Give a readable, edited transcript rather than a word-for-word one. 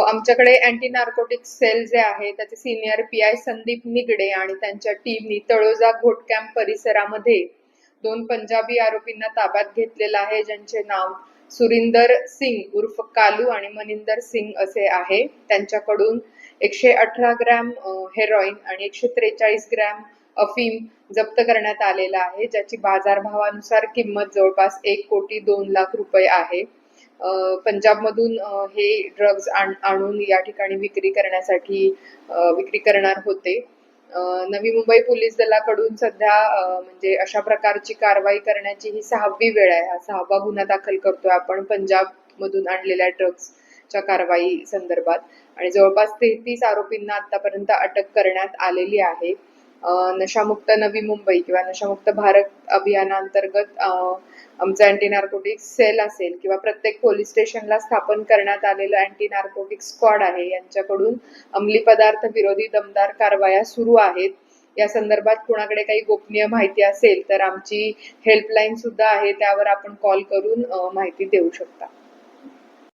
आमच्याकडे anti narcotics sale जे आहे त्याचे सिनियर पीआय संदीप निगडे आणि त्यांच्या टीमनी तळोजा घोट कॅम्प परिसरामध्ये 2 पंजाबी आरोपींना ताब्यात घेतलेलं आहे, ज्यांचे नाव सुरिंदर सिंग उर्फ कालू आणि मनिंदर सिंग असे आहे. त्यांच्याकडून 118 ग्रॅम हेरोईन आणि 143 ग्रॅम अफीम जप्त करण्यात आलेला आहे, ज्याची बाजारभावानुसार किंमत जवळपास 1,02,00,000 रुपये आहे. पंजाबमधून हे ड्रग्ज आणून या ठिकाणी विक्री करणार होते. नवी मुंबई पोलीस दलाकडून सध्या म्हणजे अशा प्रकारची कारवाई करण्याची ही 6वी वेळ आहे. हा 6वा गुन्हा दाखल करतोय आपण पंजाब मधून आणलेल्या ड्रग्जच्या कारवाई संदर्भात आणि जवळपास 33 आरोपींना आतापर्यंत अटक करण्यात आलेली आहे. नशामुक्त नवी मुंबई किंवा नशामुक्त भारत अभियानांतर्गत आमचं अँटी नार्कोटिक्स सेल असेल किंवा प्रत्येक पोलीस स्टेशनला स्थापन करण्यात आलेलं अँटी नार्कोटिक्स स्क्वॉड आहे, यांच्याकडून अंमली पदार्थ विरोधी दमदार कारवाया सुरू आहेत. या संदर्भात कुणाकडे काही गोपनीय माहिती असेल तर आमची हेल्पलाईन सुद्धा आहे, त्यावर आपण कॉल करून माहिती देऊ शकता.